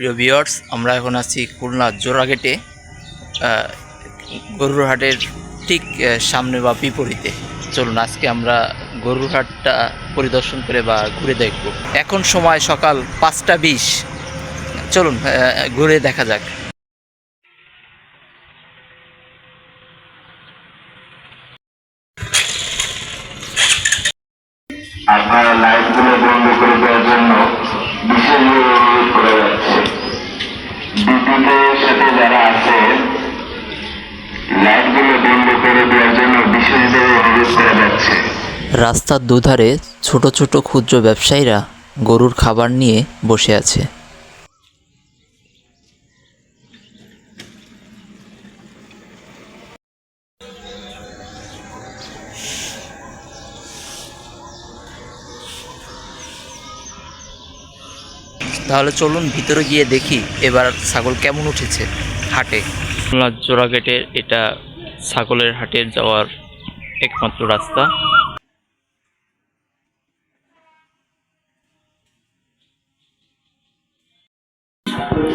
প্রিয় ভিউয়ার্স, আমরা এখন আছি খুলনা জোড়াগেটে, গরুর হাটের ঠিক সামনে বা বিপরীতে। চলুন আজকে আমরা গরুর হাটটা পরিদর্শন করে বা ঘুরে দেখব। এখন সময় সকাল 5টা 20। চলুন ঘুরে দেখা যাক। আপনারা লাইটগুলো বন্ধ করে দেওয়ার জন্য বিশেষভাবে অনুরোধ করা যাচ্ছে। বিদ্যুতের সাথে যারা আছে লাইটগুলো বন্ধ করে দেওয়ার জন্য বিশেষভাবে অনুরোধ করা যাচ্ছে। রাস্তার দুধারে ছোট ছোট ক্ষুদ্র ব্যবসায়ীরা গরুর খাবার নিয়ে বসে আছে। তাহলে চলুন ভিতরে গিয়ে দেখি এবার ছাগল কেমন উঠেছে হাটে। খুলনা জোড়াগেটের এটা ছাগলের হাটে যাওয়ার একমাত্র রাস্তা।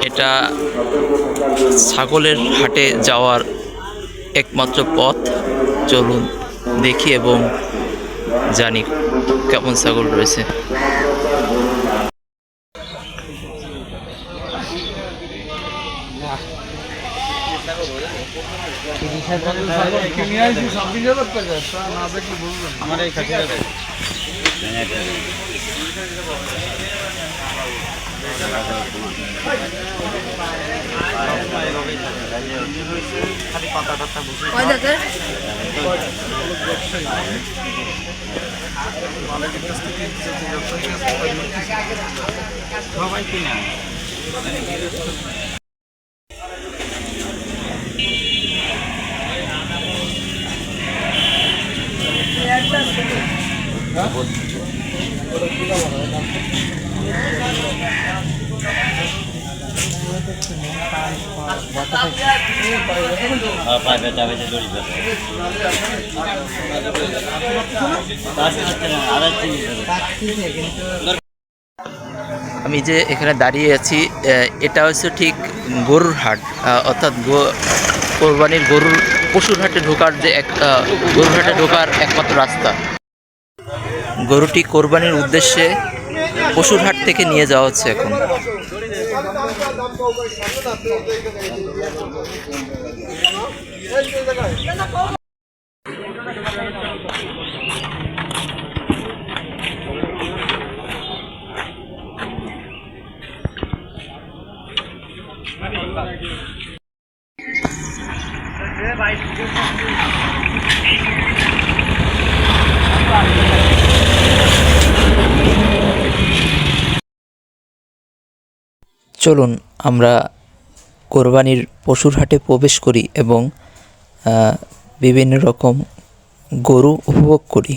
এটা ছাগলের হাটে যাওয়ার একমাত্র পথ। চলুন দেখি এবং জানি কেমন ছাগল রয়েছে। আমি যে এখানে দাঁড়িয়ে আছি, এটা হচ্ছে ঠিক গরুর হাট, অর্থাৎ কোরবানির গরুর পশুর হাটে ঢোকার যে গরুর হাটে ঢোকার একমাত্র রাস্তা। গরুটি কোরবানির উদ্দেশ্যে পশুর হাট থেকে নিয়ে যাওয়া হচ্ছে এখন। চলুন আমরা কোরবানির পশুর হাটে প্রবেশ করি এবং বিভিন্ন রকম গরু উপভোগ করি।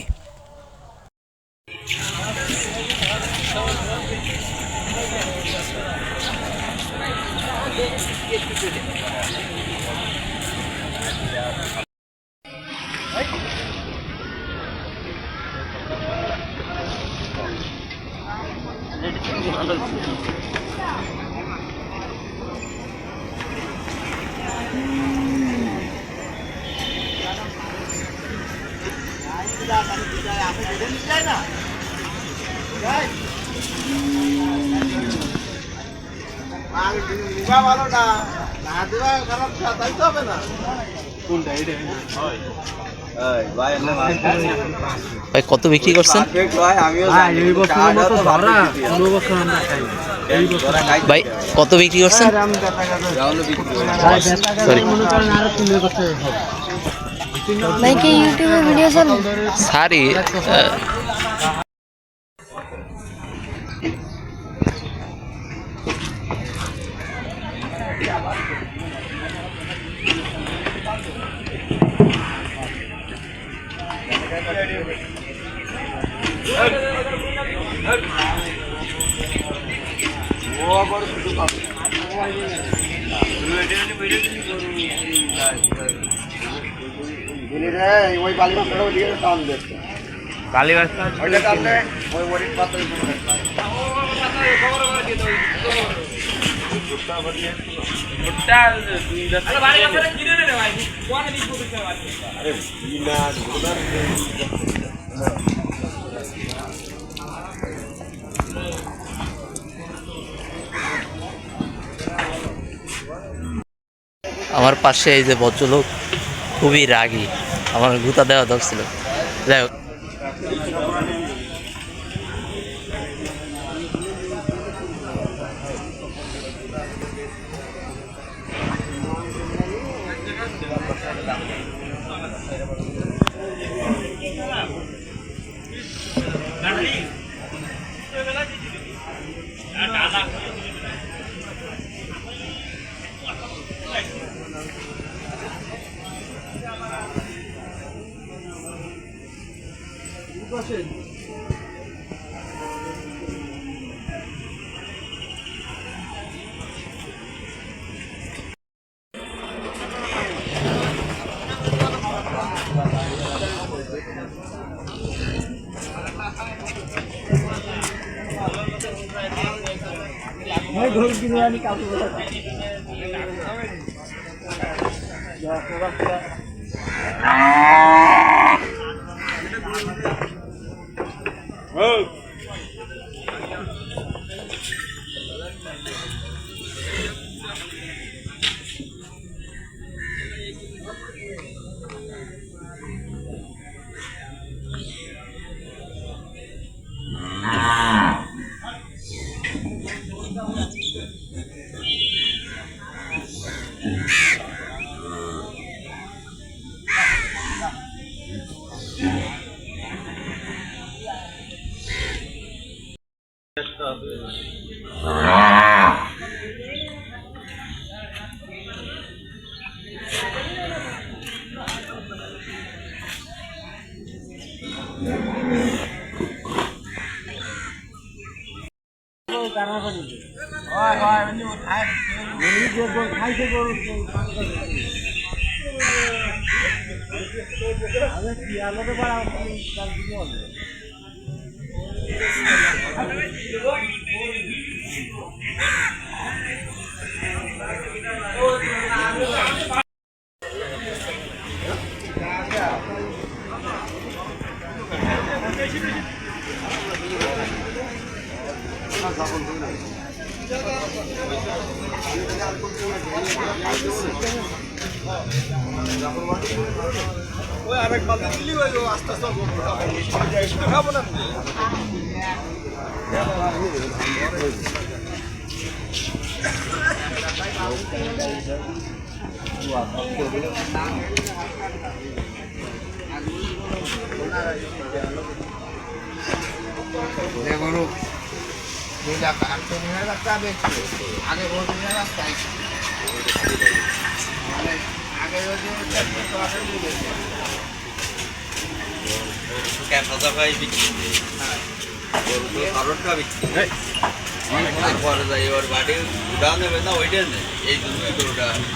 ভাই কত বিক্রি করছেন? ভাই কত বিক্রি করছেন? সারি ওই বালি বাসটা ওইদিকে টান দিচ্ছে। বালি বাসটা ওইটা টানলে ওই ওরিক পাত্র আমার পাশে এই যে ভদ্রলোক খুবই রাগী, আমার গুতা দেওয়া দরছিল। যাই হোক,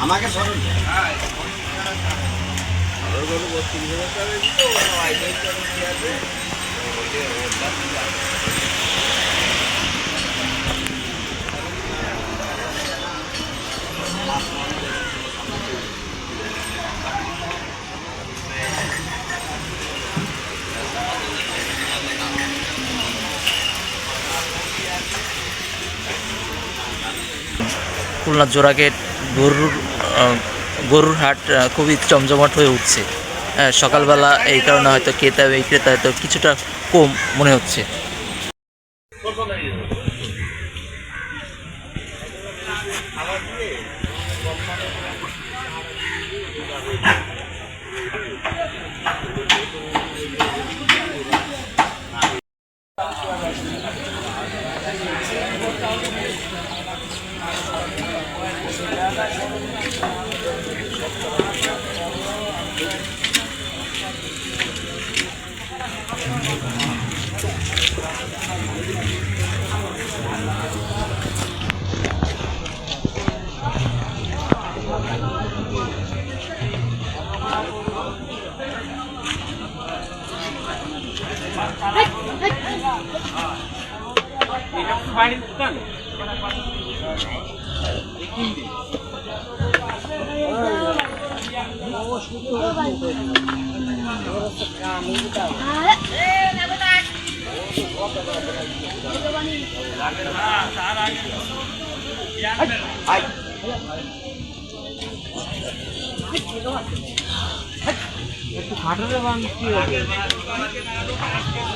আমাকে খুলনা জোড়াগেট গরুর হাট খুবই জমজমাট হয়ে উঠছে। সকালবেলা এই কারণে হয়তো ক্রেতা বিক্রেতা হয়তো কিছুটা কম মনে হচ্ছে।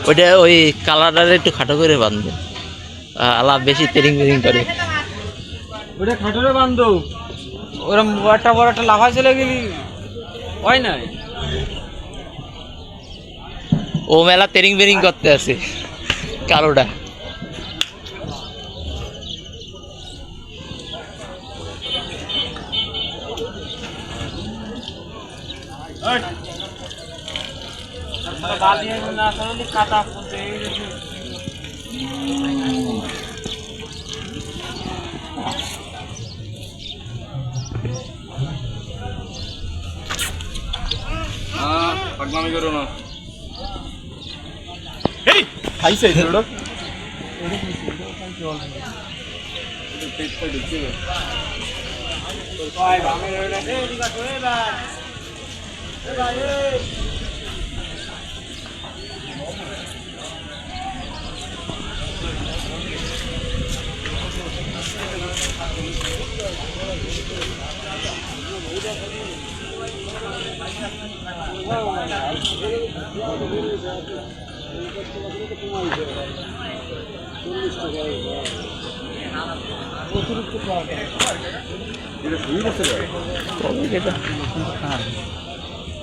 ওইটা ওই কালারটা একটু খাটো করে বাঁধবেন, আলাপ বেশি তেরিং বেরিং করে। ওটা খাটোরে বান্ধব, ওরম একটা বড় একটা লাফা চলে গেলি হয় না। ও মেলা তেরিং বেরিং করতে আছে কালোটা। কাটা পাগলামি করো না। খাইছে ওটা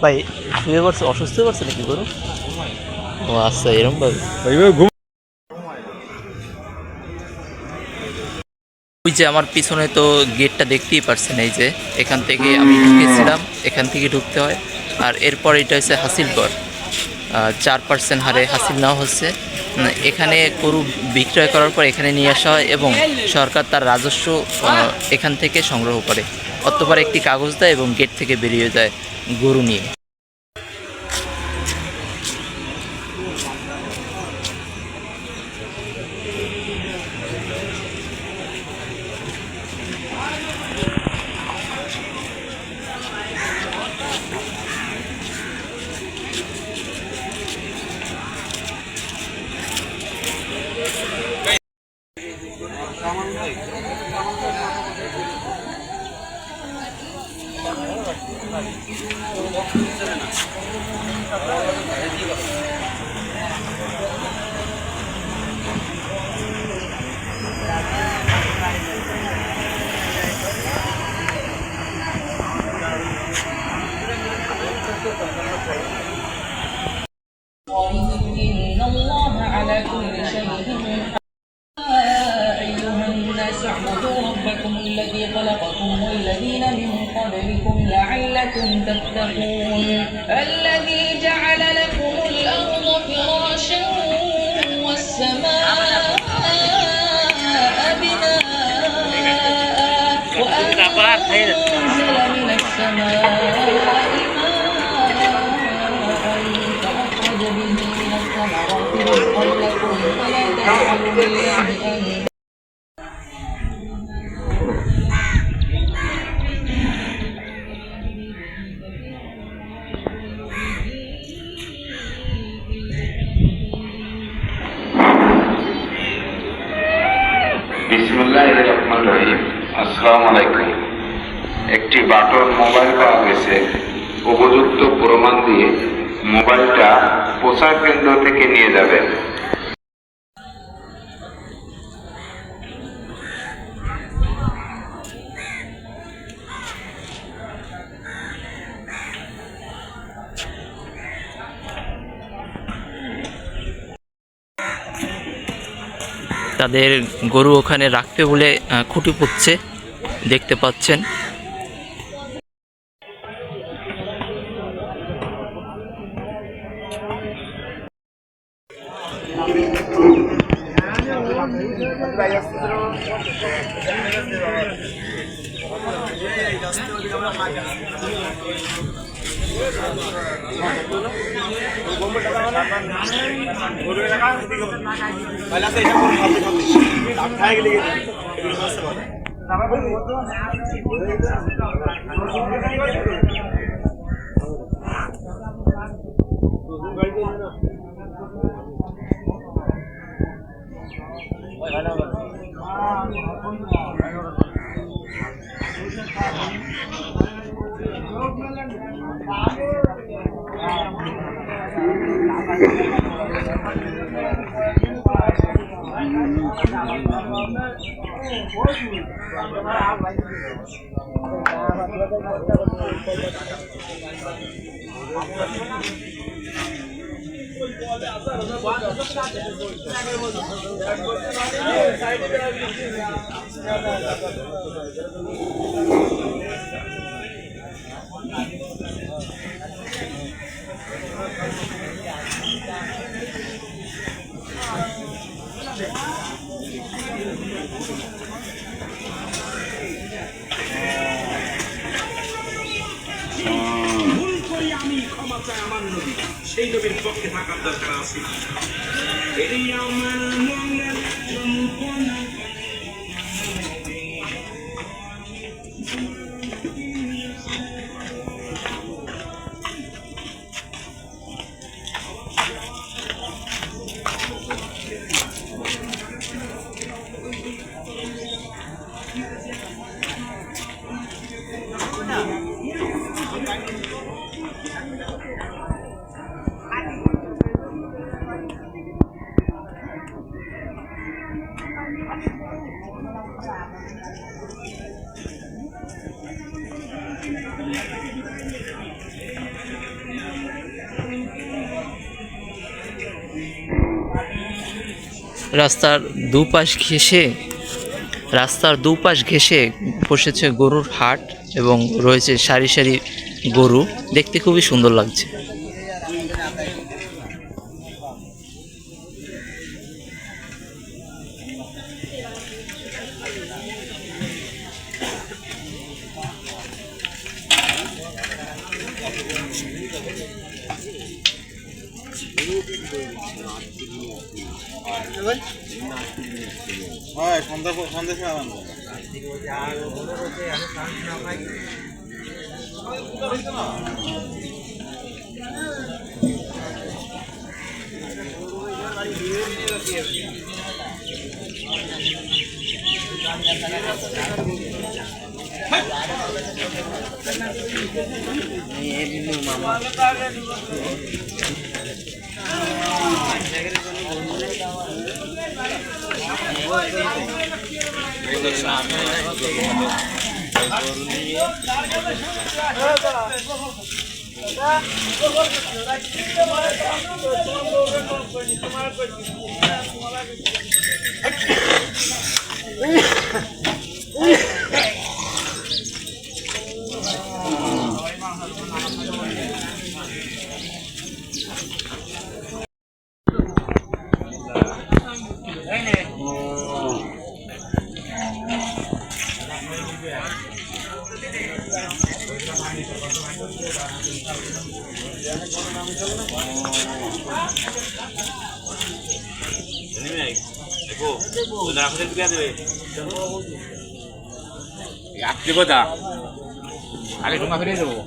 ভাই শুয়ে পড়ছে, অসুস্থ হয়ে পড়ছে নাকি গরু? ও আচ্ছা, এরকম ভাবে। ওই যে আমার পিছনে তো গেটটা দেখতেই পারছেন, এই যে এখান থেকে আমি ঢুকেছিলাম, এখান থেকে ঢুকতে হয়। আর এরপর এটা হচ্ছে হাসিলগড়, 4% হারে হাসিল নেওয়া হচ্ছে। এখানে গরু বিক্রয় করার পর এখানে নিয়ে আসা হয় এবং সরকার তার রাজস্ব এখান থেকে সংগ্রহ করে। অতঃপর একটি কাগজ দেয় এবং গেট থেকে বেরিয়ে যায় গরু নিয়ে। إن الله على كل شيء أيها الناس اعبدوا ربكم الذي خلقكم والذين من قبلكم لعلكم تتقون الذي جعل لكم الأرض فراشا والسماء بناء وأنزل من السماء বিসমিল্লাহির রহমানির রহিম। আসসালামু আলাইকুম। একটি বাটন মোবাইল পাওয়া গেছে। উপযুক্ত প্রমাণ দিয়ে মোবাইলটা প্রচার কেন্দ্র থেকে নিয়ে যাবেন। তাদের গরু ওখানে রাখতে বলে খুঁটি পুঁতছে, দেখতে পাচ্ছেন। সেই নবীর পক্ষে থাকার দরকার আছে। রাস্তার দুপাশ ঘেঁষে বসেছে গরুর হাট এবং রয়েছে সারি সারি গরু, দেখতে খুবই সুন্দর লাগছে। আগে ঢোকা ফিরে দেবো।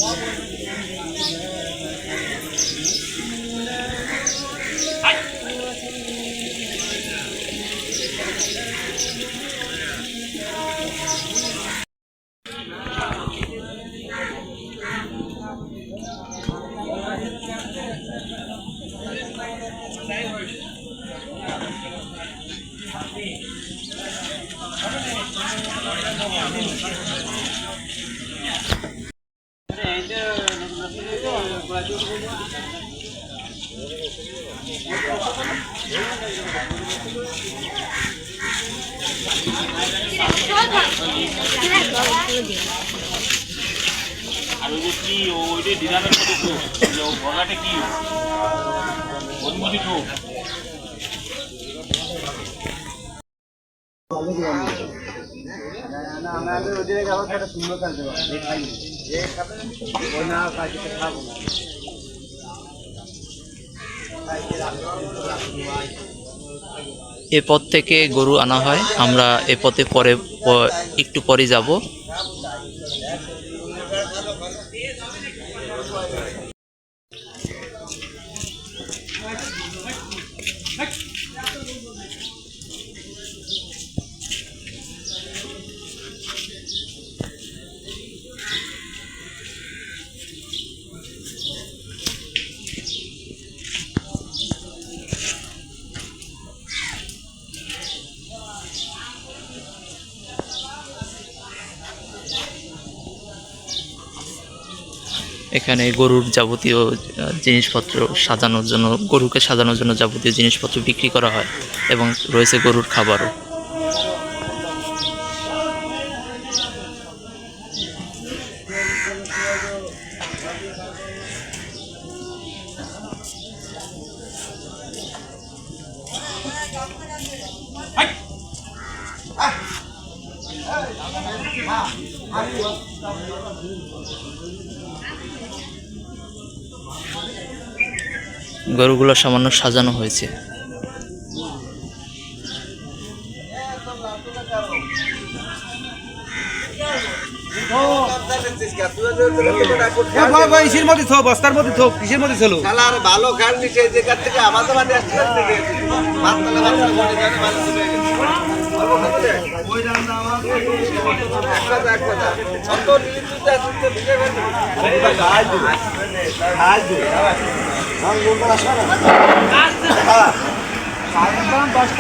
আর ওই যে কি ওইটা ডিজাইনের মতো তো বগাটা কি ওই মুখি তো এ পথ থেকে গরু আনা হয়। আমরা এ পথে পরে একটু পরে যাব। এখানে গরুর যাবতীয় জিনিসপত্র সাজানোর জন্য, গরুকে সাজানোর জন্য যাবতীয় জিনিসপত্র বিক্রি করা হয় এবং রয়েছে গরুর খাবারও। গরুগুলো সামান্য সাজানো হয়েছে। বস্তার মধ্যে থোক, কিসের মধ্যে ছিল? ভালো খান সেই জায়গা থেকে আমাদের বাড়ি আসতে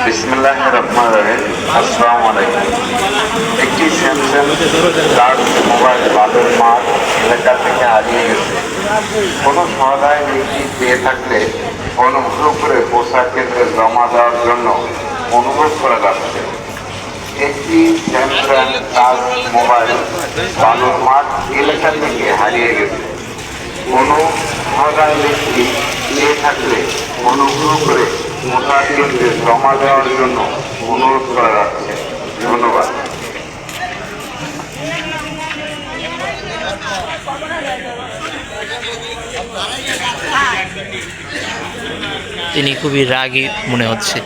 বিসমিল্লাহির রহমানির রহিম। আসসালামু আলাইকুম। একটি স্যামসাং টাচ মোবাইল বাদুর মাঠ এলাকা থেকে হারিয়ে গেছে। কোনো সহায় ব্যক্তি পেয়ে থাকলে অনুগ্রহ করে পোশাক কেন্দ্রে জমা দেওয়ার জন্য অনুরোধ করা যাচ্ছে। একটি স্যামসাং টাচ মোবাইল বাদুর মাঠ এলাকা থেকে হারিয়ে গেছে। কোনো সহায় ব্যক্তি পেয়ে থাকলে অনুগ্রহ করে পোশাক কেন্দ্রে জমা দেওয়ার জন্য অনুরোধ করা যাচ্ছে। ধন্যবাদ। তিনি খুবই রাগী মনে হচ্ছে।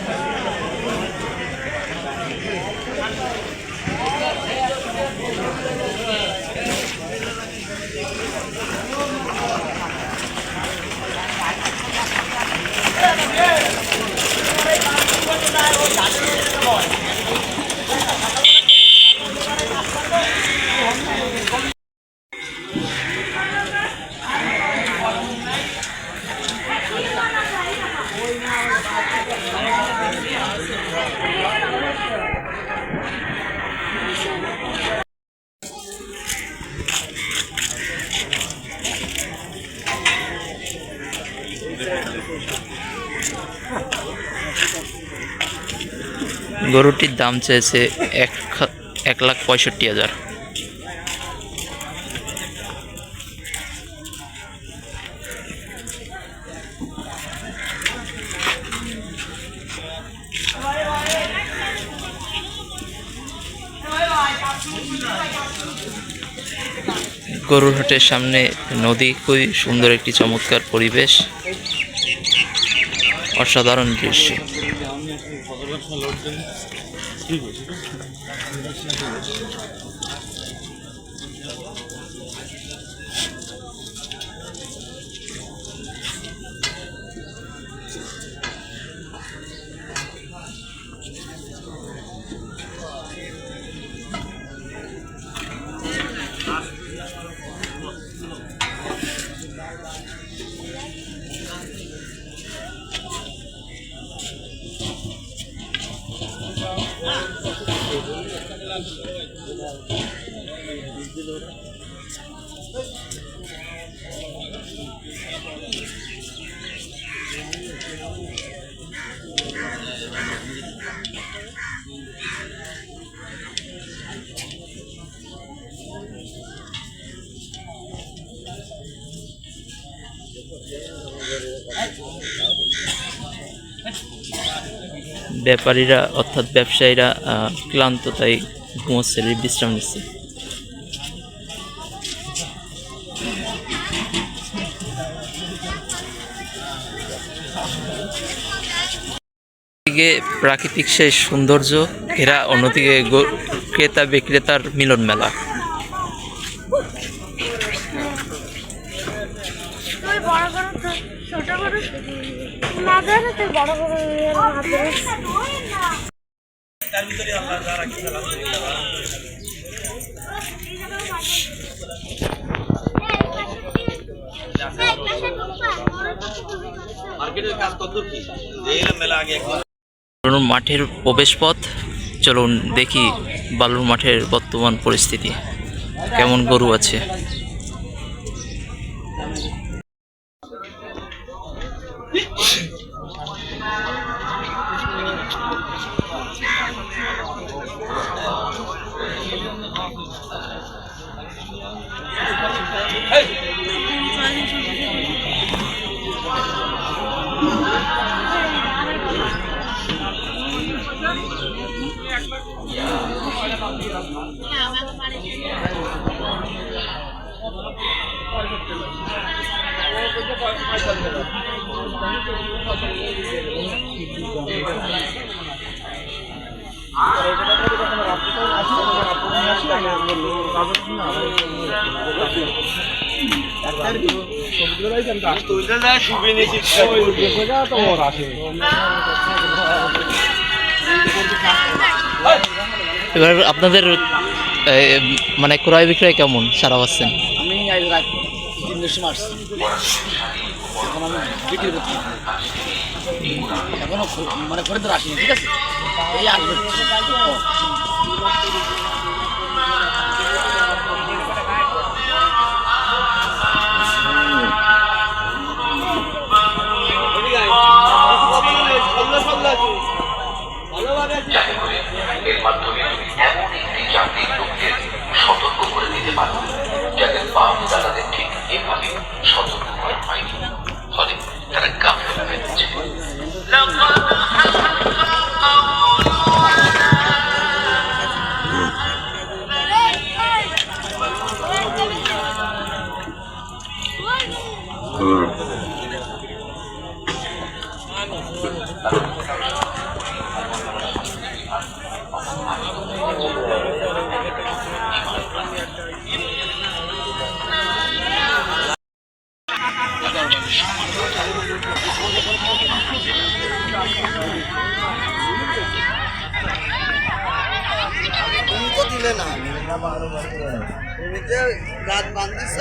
গরুটির দাম চেয়েছে 1,65,000। গরুর হাটের সামনে নদী, খুবই সুন্দর একটি চমৎকার পরিবেশ, অসাধারণ দৃশ্য। ব্যাপারীরা অর্থাৎ ব্যবসায়ীরা ক্লান্ত, তাই ঘুমোচ্ছে, বিশ্রাম নিচ্ছে। একদিকে প্রাকৃতিক সেই সৌন্দর্য ঘেরা, অন্যদিকে ক্রেতা বিক্রেতার মিলন মেলা। ছোট বড় না ধরে তুই বড় বড় বালুর মাঠের প্রবেশপথ। চলুন দেখি বালুর মাঠের বর্তমান পরিস্থিতি, কেমন গরু আছে। এবার আপনাদের মানে ক্রয় বিক্রয় কেমন সারা পাচ্ছেন? আমি আজ রাত 3টার সময় আসছি, এখন আমি বিক্রি করছি, এখনো মানে খরিদ্দার আসেনি। ঠিক আছে, এই আসবে। এর মাধ্যমে এমন একটি জাতির লোকদের সতর্ক করে দিতে পারো যাদের বাপ দাদাদের ঠিক এভাবে সতর্ক করা হয়নি, ফলে তারা গাফেল হয়ে যাচ্ছে। দিলে না তুমি যে রাত বান্ধিস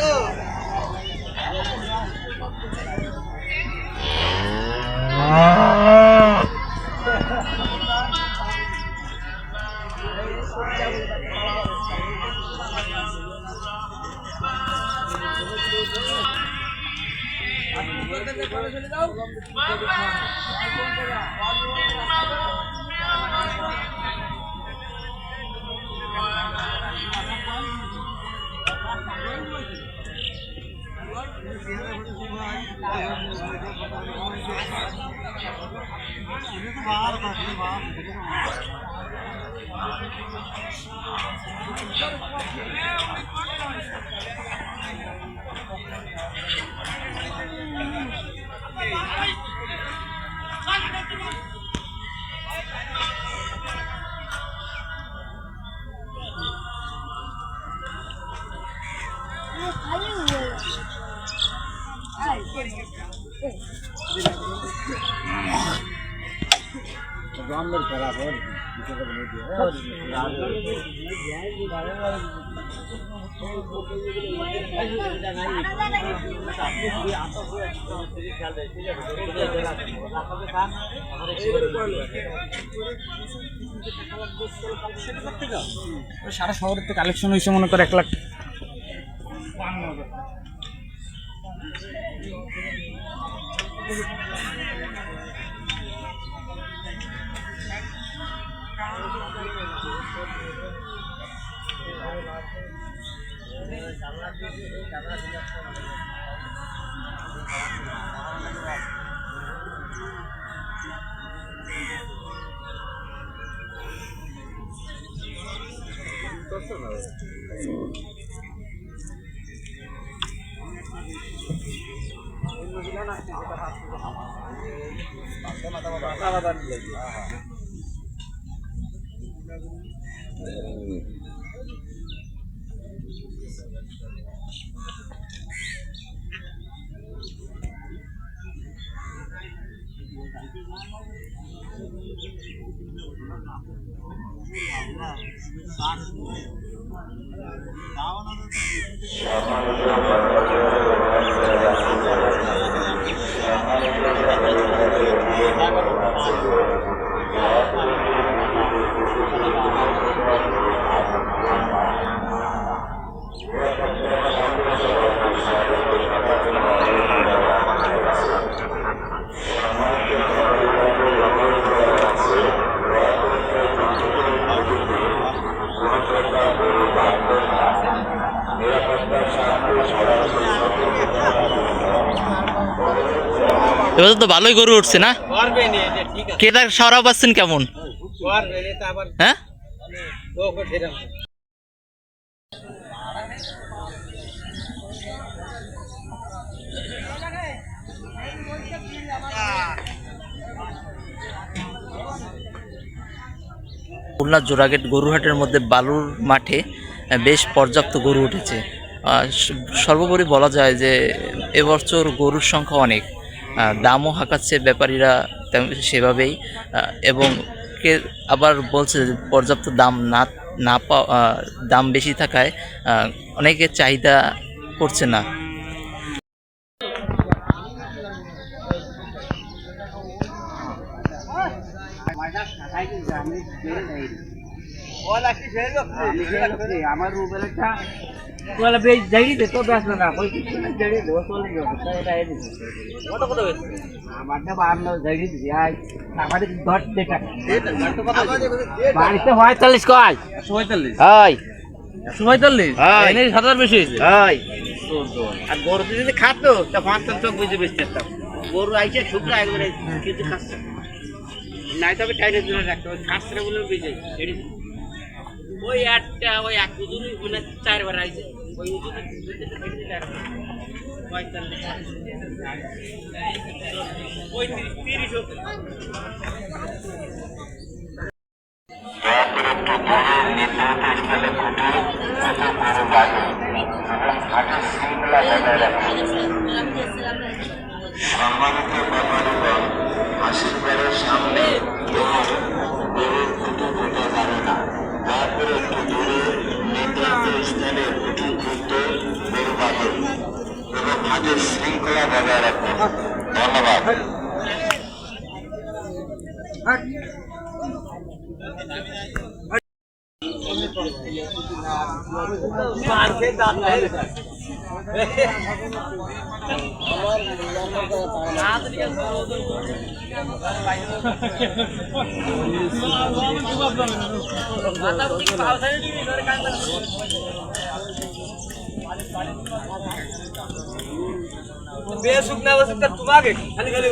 গ্রামের খেলা সারা শহরের তো কালেকশন হয়েছে মনে করে 1 লাখ। এবার তো ভালোই গরু উঠছে না? ক্রেতার সারা পাচ্ছেন কেমন? হ্যাঁ, খুলনা জোড়াগেট গরুহাটের মধ্যে বালুর মাঠে বেশ পর্যাপ্ত গরু উঠেছে। সর্বোপরি বলা যায় যে এবছর গরুর সংখ্যা অনেক, দামও হাঁকাচ্ছে ব্যাপারীরা সেভাবেই, এবং আবার বলছে যে পর্যাপ্ত দাম না পাওয়া, দাম বেশি থাকায় অনেকে চাহিদা করছে না। আমার রুবেলটা ওলা বেশ জায়গি দে তো বেশ না কই কিছু না জায়গি দে চলে যাবে তাই এটা কত কত আমারটা 52 জায়গি দিই আই আমারে 10 টাকা বাড়িতে 45 কয় 45 হাই 45 এনে 70 বেশি হইছে হাই আর গরু যদি খাতো তা 55 চক বুঝে বেচতাম। গরু আইছে শুকনা একবারে কিছু খাচ্ছে নাই, তবে টাইটের জন্য রাখতে ওই খাসরা বলে বেজে এডি ওই একটা ওই এক দুই মানে 4 বার আইছে ওই ওই 30 সম্মানিত ব্যাপারীগণ, আশীর্বাদের সামনে গরুর খুঁটি খুঁটে যাবে না। দয়া করে একটু দূরে নির্ধারিত স্থানে খুঁটি খুঁজতে গরু বাঁধুন এবং হাতের শৃঙ্খলা বজায় রাখুন। ধন্যবাদ। বেসুকনা বসে তোমাকে খালি খালি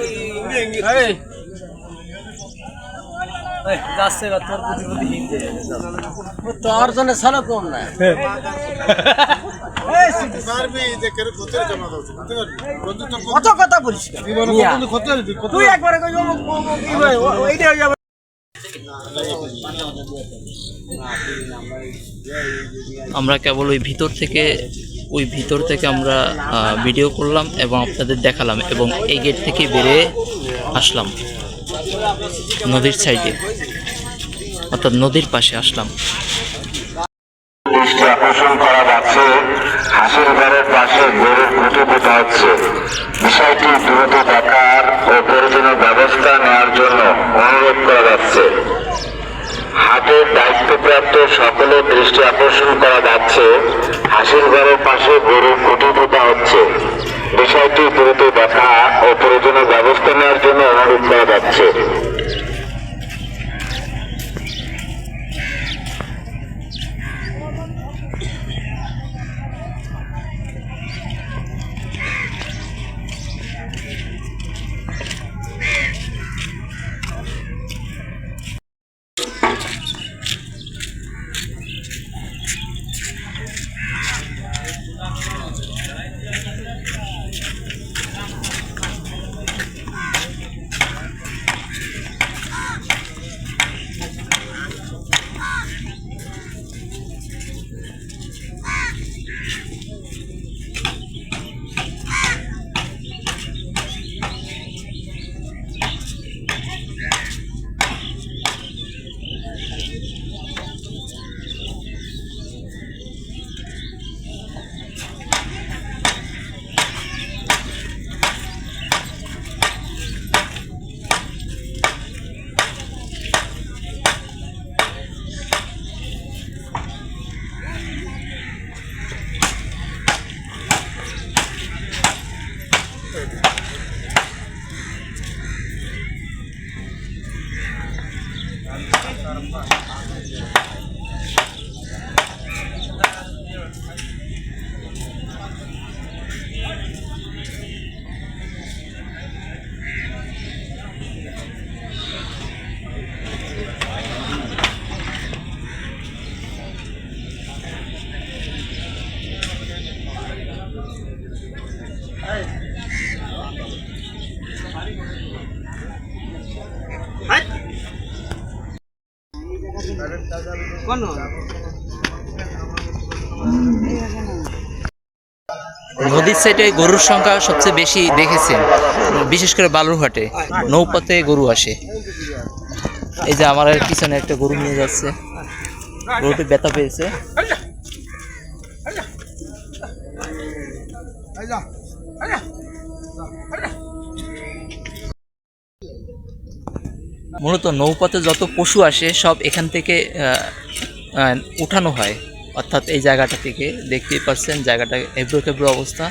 এই যাচ্ছে তোর প্রতিপতি হিন্দে তোর জন্য সালো কম না এই পারবি যে কেন কত জমা দাও কত কথা বলিস তুই একবারে কই কি ভাই ওইটা হয়ে যাবে। আমরা কেবল ওই ভিতর থেকে আমরা ভিডিও করলাম এবং আপনাদের দেখালাম, এবং এই গেট থেকে বেরিয়ে আসলাম নদীর সাইডে, অর্থাৎ নদীর পাশে আসলাম। দৃষ্টি আকর্ষণ করা যাচ্ছে হাসির ঘরের পাশে গরুর খুঁটি পোতা হচ্ছে। বিষয়টি দ্রুত দেখার ও প্রয়োজনীয় ব্যবস্থা নেওয়ার জন্য অনুরোধ করা যাচ্ছে। হাটের দায়িত্বপ্রাপ্ত সকলের দৃষ্টি আকর্ষণ করা যাচ্ছে, হাসির ঘরের পাশে গরুর খুঁটি পোতা হচ্ছে। বিষয়টি দ্রুত দেখা ও প্রয়োজনীয় ব্যবস্থা নেওয়ার জন্য অনুরোধ করা যাচ্ছে। নদীর সাইডে গরুর সংখ্যা সবচেয়ে বেশি দেখেছেন, বিশেষ করে বালুরঘাটে নৌপথে গরু আসে। এই যে আমার পিছনে একটা গরু নিয়ে যাচ্ছে, গরুটি ব্যথা পেয়েছে। মূলত নৌপথে যত পশু আসে সব এখান থেকে উঠানো হয়, অর্থাৎ এই জায়গাটা থেকে দেখতেই পাচ্ছেন জায়গাটা এবড়ো খেবড়ো অবস্থা।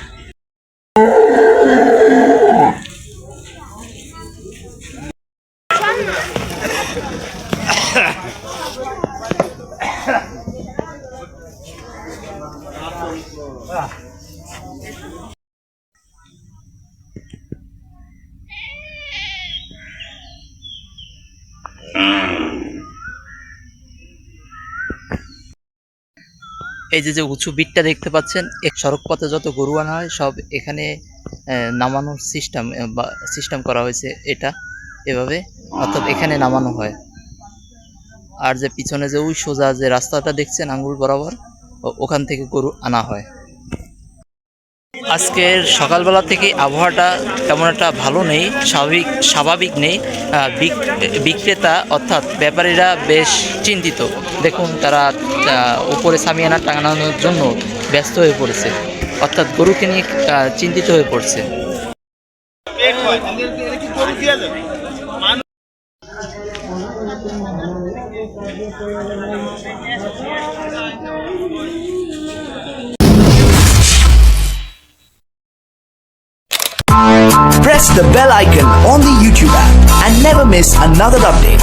এই যে উঁচু বিটটা দেখতে পাচ্ছেন, সড়ক পথে যত গরু আনা হয় সব এখানে নামানোর সিস্টেম করা হয়েছে। এটা এভাবে অর্থাৎ এখানে নামানো হয়। আর যে পিছনে যে ওই সোজা যে রাস্তাটা দেখছেন আঙ্গুল বরাবর, ওখান থেকে গরু আনা হয়। আজকের সকালবেলা থেকে আবহাওয়াটা তেমন একটা ভালো নেই, স্বাভাবিক নেই। বিক্রেতা অর্থাৎ ব্যাপারীরা বেশ চিন্তিত। দেখুন তারা উপরে সামিয়ানা টাঙানোর জন্য ব্যস্ত হয়ে পড়েছে, অর্থাৎ গরুকে নিয়ে চিন্তিত হয়ে পড়ছে। Press the bell icon on the YouTube app and never miss another update.